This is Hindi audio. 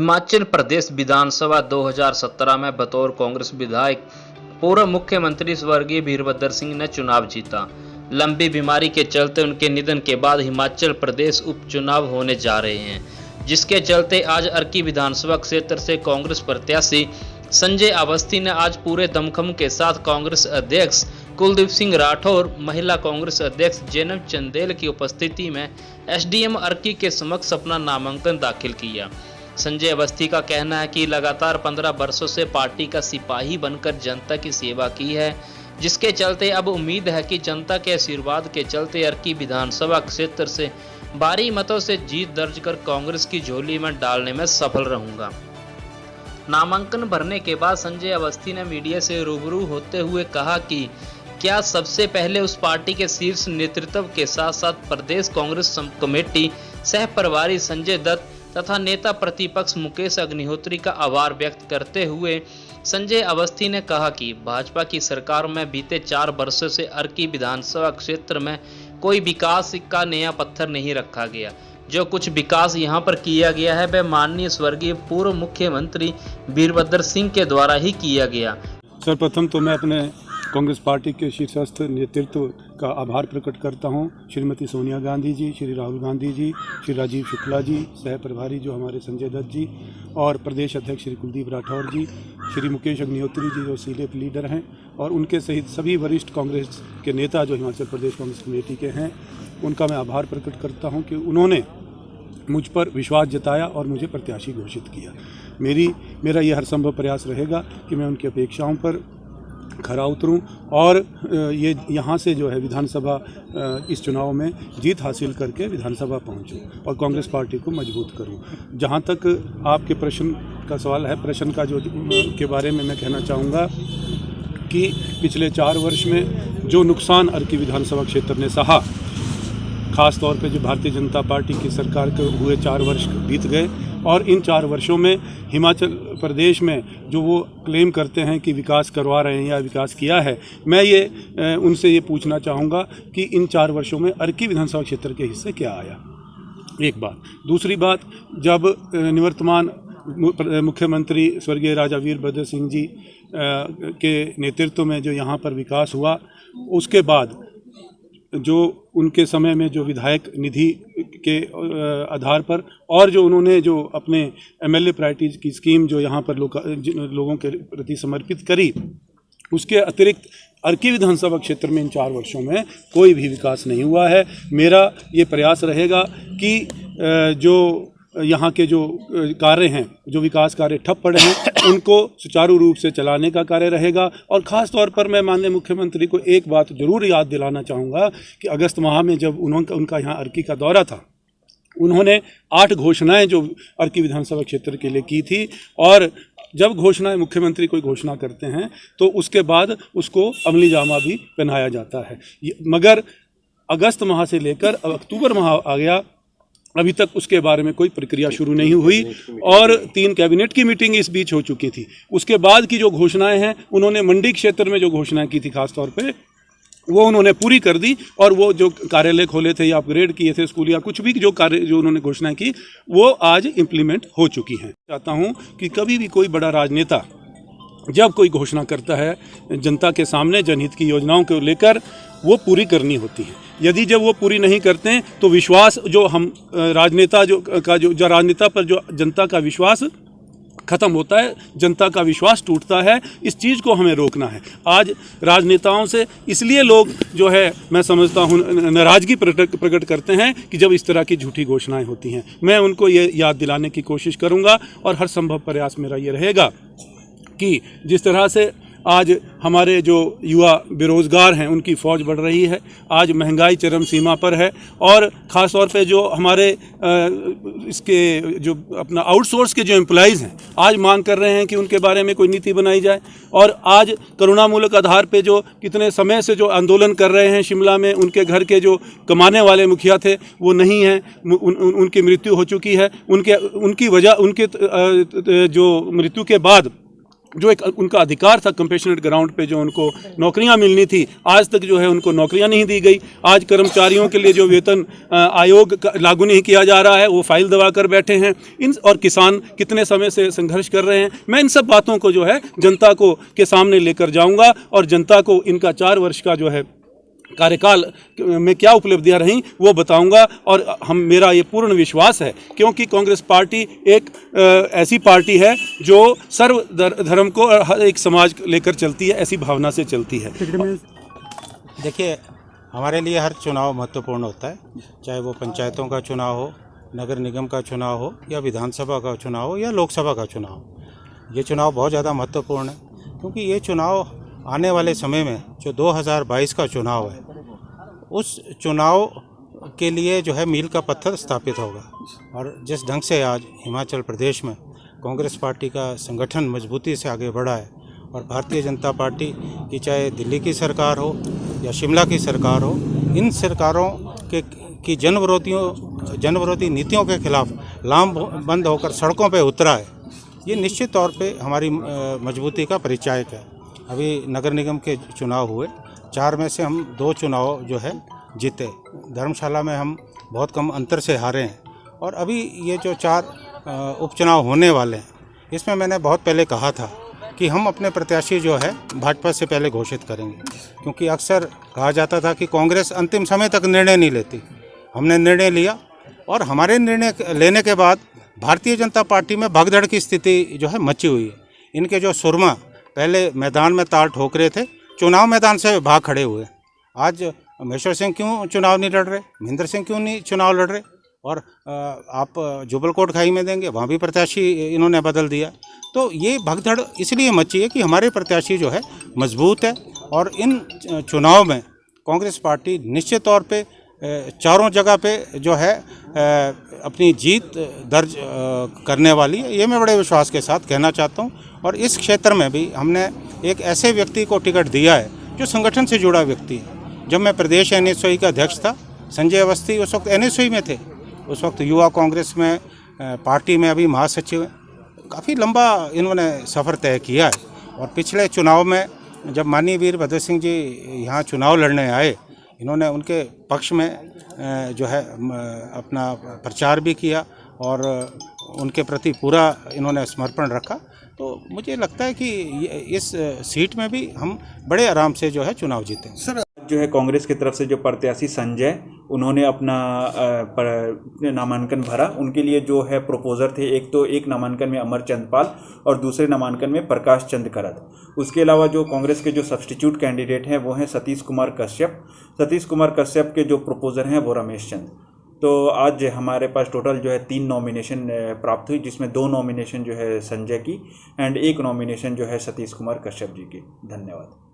हिमाचल प्रदेश विधानसभा 2017 में बतौर कांग्रेस विधायक पूर्व मुख्यमंत्री स्वर्गीय वीरभद्र सिंह ने चुनाव जीता। लंबी बीमारी के चलते उनके निधन के बाद हिमाचल प्रदेश उपचुनाव होने जा रहे हैं, जिसके चलते आज अर्की विधानसभा क्षेत्र से कांग्रेस प्रत्याशी संजय अवस्थी ने आज पूरे दमखम के साथ कांग्रेस अध्यक्ष कुलदीप सिंह राठौर, महिला कांग्रेस अध्यक्ष जैनब चंदेल की उपस्थिति में एसडीएम अर्की के समक्ष अपना नामांकन दाखिल किया। संजय अवस्थी का कहना है कि लगातार 15 वर्षों से पार्टी का सिपाही बनकर जनता की सेवा की है, जिसके चलते अब उम्मीद है कि जनता के आशीर्वाद के चलते अर्की विधानसभा क्षेत्र से भारी मतों से जीत दर्ज कर कांग्रेस की झोली में डालने में सफल रहूंगा। नामांकन भरने के बाद संजय अवस्थी ने मीडिया से रूबरू होते हुए कहा कि क्या सबसे पहले उस पार्टी के शीर्ष नेतृत्व के साथ साथ प्रदेश कांग्रेस कमेटी, सह प्रभारी संजय दत्त तथा नेता प्रतिपक्ष मुकेश अग्निहोत्री का आभार व्यक्त करते हुए संजय अवस्थी ने कहा कि भाजपा की सरकार में बीते 4 वर्षों से अर्की विधानसभा क्षेत्र में कोई विकास का नया पत्थर नहीं रखा गया। जो कुछ विकास यहां पर किया गया है वह माननीय स्वर्गीय पूर्व मुख्यमंत्री वीरभद्र सिंह के द्वारा ही किया गया। सर्वप्रथम तो मैं अपने कांग्रेस पार्टी के शीर्षस्थ नेतृत्व का आभार प्रकट करता हूं। श्रीमती सोनिया गांधी जी, श्री राहुल गांधी जी, श्री राजीव शुक्ला जी, सह प्रभारी जो हमारे संजय दत्त जी और प्रदेश अध्यक्ष श्री कुलदीप राठौर जी, श्री मुकेश अग्निहोत्री जी जो सीलेप लीडर हैं और उनके सहित सभी वरिष्ठ कांग्रेस के नेता जो हिमाचल प्रदेश कांग्रेस कमेटी के हैं, उनका मैं आभार प्रकट करता हूँ कि उन्होंने मुझ पर विश्वास जताया और मुझे प्रत्याशी घोषित किया। मेरा ये हर संभव प्रयास रहेगा कि मैं उनकी अपेक्षाओं पर खरा उतरूं और ये यहाँ से जो है विधानसभा इस चुनाव में जीत हासिल करके विधानसभा पहुँचूं और कांग्रेस पार्टी को मजबूत करूं। जहाँ तक आपके प्रश्न का सवाल है, प्रश्न का जो के बारे में मैं कहना चाहूँगा कि पिछले 4 वर्ष में जो नुकसान अर्की विधानसभा क्षेत्र ने सहा, खास तौर पे जो भारतीय जनता पार्टी की सरकार के हुए 4 वर्ष बीत गए और इन 4 वर्षों में हिमाचल प्रदेश में जो वो क्लेम करते हैं कि विकास करवा रहे हैं या विकास किया है, मैं ये उनसे ये पूछना चाहूँगा कि इन 4 वर्षों में अर्की विधानसभा क्षेत्र के हिस्से क्या आया, एक बात। दूसरी बात, जब निवर्तमान मुख्यमंत्री स्वर्गीय राजा वीरभद्र सिंह जी के नेतृत्व में जो यहाँ पर विकास हुआ, उसके बाद जो उनके समय में जो विधायक निधि के आधार पर और जो उन्होंने जो अपने एमएलए प्रायोरिटीज की स्कीम जो यहाँ पर लोगों के प्रति समर्पित करी, उसके अतिरिक्त अर्की विधानसभा क्षेत्र में इन 4 वर्षों में कोई भी विकास नहीं हुआ है। मेरा ये प्रयास रहेगा कि जो यहाँ के जो कार्य हैं, जो विकास कार्य ठप पड़े हैं, उनको सुचारू रूप से चलाने का कार्य रहेगा। और ख़ास तौर पर मैं माननीय मुख्यमंत्री को एक बात जरूर याद दिलाना चाहूँगा कि अगस्त माह में जब उनका यहाँ अर्की का दौरा था, उन्होंने 8 घोषणाएं जो अर्की विधानसभा क्षेत्र के लिए की थी और जब घोषणाएं मुख्यमंत्री कोई घोषणा करते हैं तो उसके बाद उसको अमली जामा भी पहनाया जाता है। मगर अगस्त माह से लेकर अब अक्टूबर माह आ गया, अभी तक उसके बारे में कोई प्रक्रिया शुरू नहीं हुई और 3 कैबिनेट की मीटिंग इस बीच हो चुकी थी। उसके बाद की जो घोषणाएं हैं, उन्होंने मंडी क्षेत्र में जो घोषणाएं की थी खास तौर पे, वो उन्होंने पूरी कर दी और वो जो कार्यालय खोले थे या अपग्रेड किए थे स्कूल या कुछ भी जो कार्य जो उन्होंने घोषणाएं की, वो आज इम्प्लीमेंट हो चुकी हैं। चाहता हूँ कि कभी भी कोई बड़ा राजनेता जब कोई घोषणा करता है जनता के सामने जनहित की योजनाओं को लेकर, वो पूरी करनी होती है। यदि जब वो पूरी नहीं करते हैं तो विश्वास जो हम राजनेता जो राजनेता पर जो जनता का विश्वास खत्म होता है, जनता का विश्वास टूटता है। इस चीज़ को हमें रोकना है। आज राजनेताओं से इसलिए लोग जो है, मैं समझता हूँ, नाराज़गी प्रकट करते हैं कि जब इस तरह की झूठी घोषणाएं होती हैं। मैं उनको ये याद दिलाने की कोशिश करूँगा और हर संभव प्रयास मेरा ये रहेगा कि जिस तरह से आज हमारे जो युवा बेरोज़गार हैं उनकी फ़ौज बढ़ रही है, आज महंगाई चरम सीमा पर है और ख़ास तौर पे जो हमारे इसके जो अपना आउटसोर्स के जो एम्प्लॉइज़ हैं, आज मांग कर रहे हैं कि उनके बारे में कोई नीति बनाई जाए। और आज करुणामूलक आधार पे जो कितने समय से जो आंदोलन कर रहे हैं शिमला में, उनके घर के जो कमाने वाले मुखिया थे वो नहीं हैं, उनकी मृत्यु हो चुकी है। उनकी वजह, उनके जो मृत्यु के बाद जो एक उनका अधिकार था कंपेशनेट ग्राउंड पे जो उनको नौकरियां मिलनी थी, आज तक जो है उनको नौकरियां नहीं दी गई। आज कर्मचारियों के लिए जो वेतन आयोग लागू नहीं किया जा रहा है, वो फाइल दबा कर बैठे हैं। और किसान कितने समय से संघर्ष कर रहे हैं। मैं इन सब बातों को जो है जनता को के सामने लेकर जाऊंगा और जनता को इनका 4 वर्ष का जो है कार्यकाल में क्या उपलब्धियां रहीं वो बताऊंगा। और मेरा ये पूर्ण विश्वास है, क्योंकि कांग्रेस पार्टी एक ऐसी पार्टी है जो सर्व धर्म को और हर एक समाज लेकर चलती है, ऐसी भावना से चलती है। देखिए, हमारे लिए हर चुनाव महत्वपूर्ण होता है, चाहे वो पंचायतों का चुनाव हो, नगर निगम का चुनाव हो, या विधानसभा का चुनाव हो, या लोकसभा का चुनाव हो। ये चुनाव बहुत ज़्यादा महत्वपूर्ण है, क्योंकि ये चुनाव आने वाले समय में जो 2022 का चुनाव है, उस चुनाव के लिए जो है मील का पत्थर स्थापित होगा। और जिस ढंग से आज हिमाचल प्रदेश में कांग्रेस पार्टी का संगठन मजबूती से आगे बढ़ा है, और भारतीय जनता पार्टी की चाहे दिल्ली की सरकार हो या शिमला की सरकार हो, इन सरकारों की जनविरोधी नीतियों के खिलाफ लामबंद होकर सड़कों पर उतरा है, ये निश्चित तौर पे हमारी मजबूती का परिचायक है। अभी नगर निगम के चुनाव हुए, 4 में से हम 2 चुनाव जो है जीते। धर्मशाला में हम बहुत कम अंतर से हारे हैं। और अभी ये जो 4 उपचुनाव होने वाले हैं, इसमें मैंने बहुत पहले कहा था कि हम अपने प्रत्याशी जो है भाजपा से पहले घोषित करेंगे, क्योंकि अक्सर कहा जाता था कि कांग्रेस अंतिम समय तक निर्णय नहीं लेती। हमने निर्णय लिया, और हमारे निर्णय लेने के बाद भारतीय जनता पार्टी में भगदड़ की स्थिति जो है मची हुई है। इनके जो सुरमा पहले मैदान में ताल ठोक रहे थे, चुनाव मैदान से भाग खड़े हुए। आज महेश्वर सिंह क्यों चुनाव नहीं लड़ रहे, महेंद्र सिंह क्यों नहीं चुनाव लड़ रहे, और आप जुबलकोट खाई में देंगे, वहाँ भी प्रत्याशी इन्होंने बदल दिया। तो ये भगदड़ इसलिए मची है कि हमारे प्रत्याशी जो है मजबूत है, और इन चुनाव में कांग्रेस पार्टी निश्चित तौर पे चारों जगह पे जो है अपनी जीत दर्ज करने वाली है। ये मैं बड़े विश्वास के साथ कहना चाहता हूँ। और इस क्षेत्र में भी हमने एक ऐसे व्यक्ति को टिकट दिया है जो संगठन से जुड़ा व्यक्ति है। जब मैं प्रदेश NSOE का अध्यक्ष था, संजय अवस्थी उस वक्त NSOE में थे, उस वक्त युवा कांग्रेस में पार्टी में अभी महासचिव हैं। काफ़ी लंबा इन्होंने सफ़र तय किया है। और पिछले चुनाव में जब माननीय वीरभद्र सिंह जी यहाँ चुनाव लड़ने आए, इन्होंने उनके पक्ष में जो है अपना प्रचार भी किया, और उनके प्रति पूरा इन्होंने समर्पण रखा। तो मुझे लगता है कि इस सीट में भी हम बड़े आराम से जो है चुनाव जीते। सर, जो है कांग्रेस की तरफ से जो प्रत्याशी संजय, उन्होंने अपना नामांकन भरा। उनके लिए जो है प्रोपोजर थे, एक नामांकन में अमरचंद पाल और दूसरे नामांकन में प्रकाश चंद करत। उसके अलावा जो कांग्रेस के जो सब्स्टिट्यूट कैंडिडेट हैं वो हैं सतीश कुमार कश्यप के जो प्रोपोजर हैं वो रमेश चंद। तो आज हमारे पास टोटल जो है 3 नॉमिनेशन प्राप्त हुई, जिसमें 2 नॉमिनेशन जो है संजय की एंड 1 नॉमिनेशन जो है सतीश कुमार कश्यप जी की। धन्यवाद।